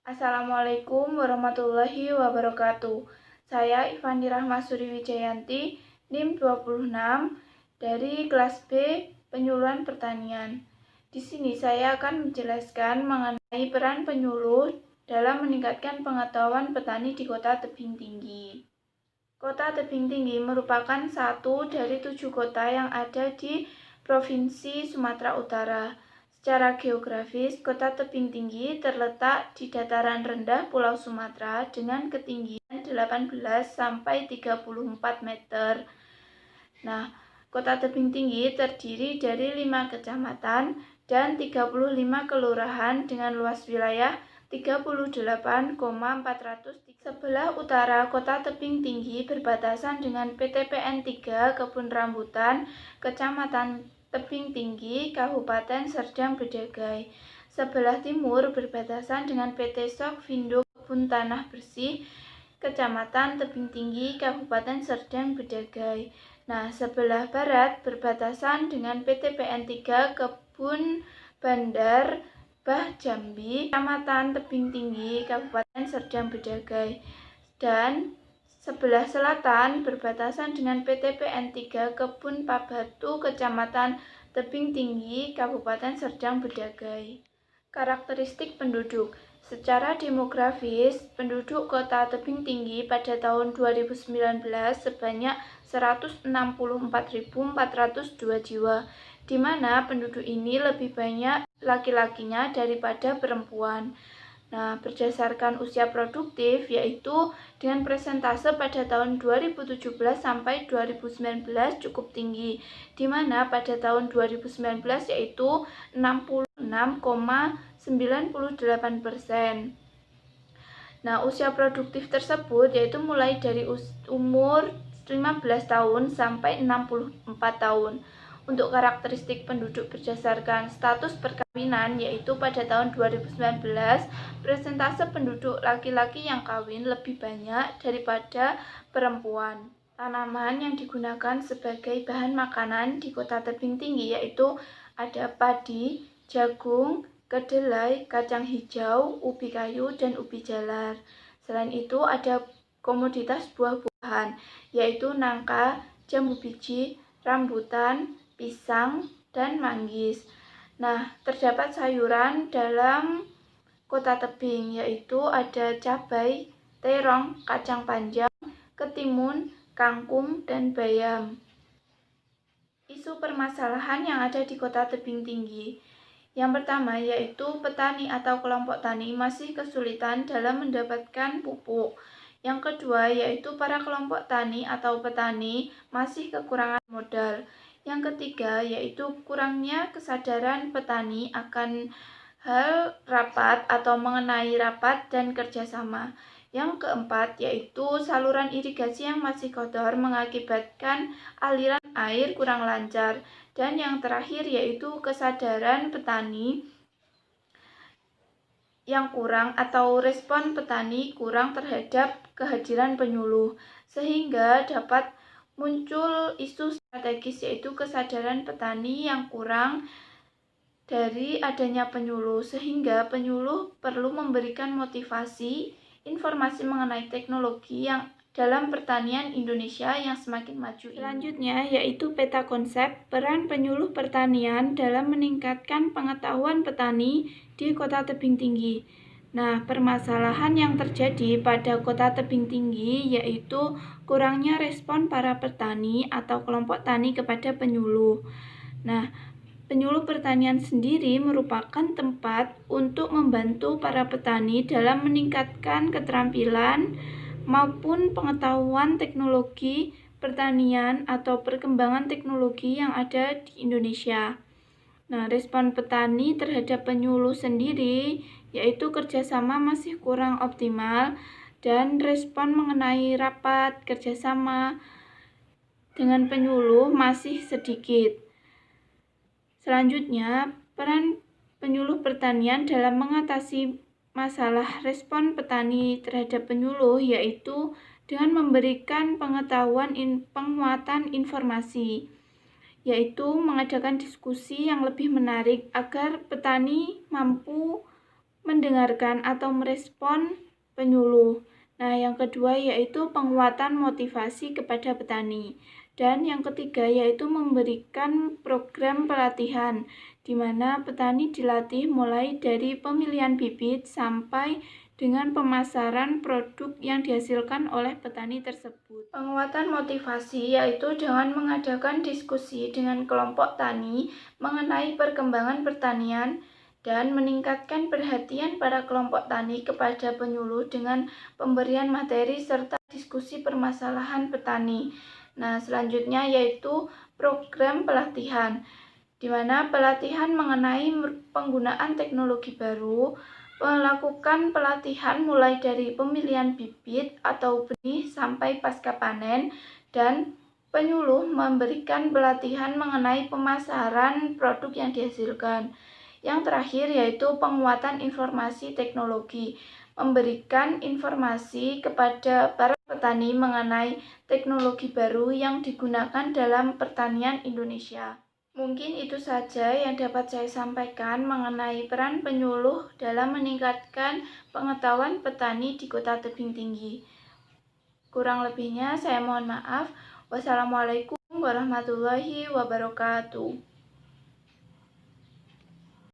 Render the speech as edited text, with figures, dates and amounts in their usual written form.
Assalamualaikum warahmatullahi wabarakatuh. Saya Ivani Rahmasuri Wijayanti, NIM 26 dari kelas B Penyuluhan Pertanian. Di sini saya akan menjelaskan mengenai peran penyuluh dalam meningkatkan pengetahuan petani di Kota Tebing Tinggi. Kota Tebing Tinggi merupakan satu dari 7 kota yang ada di Provinsi Sumatera Utara. Secara geografis, Kota Tebing Tinggi terletak di dataran rendah Pulau Sumatera dengan ketinggian 18 sampai 34 meter. Nah, Kota Tebing Tinggi terdiri dari 5 kecamatan dan 35 kelurahan dengan luas wilayah 38,400. Sebelah utara Kota Tebing Tinggi berbatasan dengan PT PN 3 Kebun Rambutan, Kecamatan Tebing Tinggi, Kabupaten Serdang Bedagai. Sebelah timur berbatasan dengan PT Sokvindo Kebun Tanah Bersih, Kecamatan Tebing Tinggi, Kabupaten Serdang Bedagai. Nah, sebelah barat berbatasan dengan PT PN 3 Kebun Bandar Bah Jambi, Kecamatan Tebing Tinggi, Kabupaten Serdang Bedagai. Dan sebelah selatan berbatasan dengan PT PN 3 Kebun Pabatu, Kecamatan Tebing Tinggi, Kabupaten Serdang Bedagai. Karakteristik penduduk. Secara demografis, penduduk Kota Tebing Tinggi pada tahun 2019 sebanyak 164.402 jiwa, di mana penduduk ini lebih banyak laki-lakinya daripada perempuan. Nah, berdasarkan usia produktif, yaitu dengan persentase pada tahun 2017 sampai 2019 cukup tinggi, di mana pada tahun 2019 yaitu 66,98%. Nah, usia produktif tersebut yaitu mulai dari umur 15 tahun sampai 64 tahun. Untuk karakteristik penduduk berdasarkan status perkawinan, yaitu pada tahun 2019, persentase penduduk laki-laki yang kawin lebih banyak daripada perempuan. Tanaman yang digunakan sebagai bahan makanan di Kota Tebing Tinggi yaitu ada padi, jagung, kedelai, kacang hijau, ubi kayu, dan ubi jalar. Selain itu ada komoditas buah-buahan, yaitu nangka, jambu biji, rambutan, pisang, dan manggis. Nah, terdapat sayuran dalam Kota Tebing, yaitu ada cabai, terong, kacang panjang, ketimun, kangkung, dan bayam. Isu permasalahan yang ada di Kota Tebing Tinggi. Yang pertama yaitu petani atau kelompok tani masih kesulitan dalam mendapatkan pupuk. Yang kedua yaitu para kelompok tani atau petani masih kekurangan modal. Yang ketiga yaitu kurangnya kesadaran petani akan hal rapat atau mengenai rapat dan kerjasama. Yang keempat yaitu saluran irigasi yang masih kotor mengakibatkan aliran air kurang lancar. Dan yang terakhir yaitu kesadaran petani yang kurang atau respon petani kurang terhadap kehadiran penyuluh, sehingga dapat muncul isu strategis yaitu kesadaran petani yang kurang dari adanya penyuluh, sehingga penyuluh perlu memberikan motivasi, informasi mengenai teknologi yang dalam pertanian Indonesia yang semakin maju. Selanjutnya yaitu peta konsep peran penyuluh pertanian dalam meningkatkan pengetahuan petani di Kota Tebing Tinggi. Nah, permasalahan yang terjadi pada Kota Tebing Tinggi yaitu kurangnya respon para petani atau kelompok tani kepada penyuluh. Nah, penyuluh pertanian sendiri merupakan tempat untuk membantu para petani dalam meningkatkan keterampilan maupun pengetahuan teknologi pertanian atau perkembangan teknologi yang ada di Indonesia. Nah, respon petani terhadap penyuluh sendiri yaitu kerjasama masih kurang optimal dan respon mengenai rapat kerjasama dengan penyuluh masih sedikit. Selanjutnya, peran penyuluh pertanian dalam mengatasi masalah respon petani terhadap penyuluh yaitu dengan memberikan pengetahuan penguatan informasi, yaitu mengadakan diskusi yang lebih menarik agar petani mampu mendengarkan atau merespon penyuluh. Nah, yang kedua yaitu penguatan motivasi kepada petani. Dan yang ketiga yaitu memberikan program pelatihan, di mana petani dilatih mulai dari pemilihan bibit sampai dengan pemasaran produk yang dihasilkan oleh petani tersebut. Penguatan motivasi yaitu dengan mengadakan diskusi dengan kelompok tani mengenai perkembangan pertanian dan meningkatkan perhatian para kelompok tani kepada penyuluh dengan pemberian materi serta diskusi permasalahan petani. Nah, selanjutnya yaitu program pelatihan, di mana pelatihan mengenai penggunaan teknologi baru, melakukan pelatihan mulai dari pemilihan bibit atau benih sampai pasca panen, dan penyuluh memberikan pelatihan mengenai pemasaran produk yang dihasilkan. Yang terakhir yaitu penguatan informasi teknologi, memberikan informasi kepada para petani mengenai teknologi baru yang digunakan dalam pertanian Indonesia. Mungkin itu saja yang dapat saya sampaikan mengenai peran penyuluh dalam meningkatkan pengetahuan petani di Kota Tebing Tinggi. Kurang lebihnya saya mohon maaf. Wassalamualaikum warahmatullahi wabarakatuh.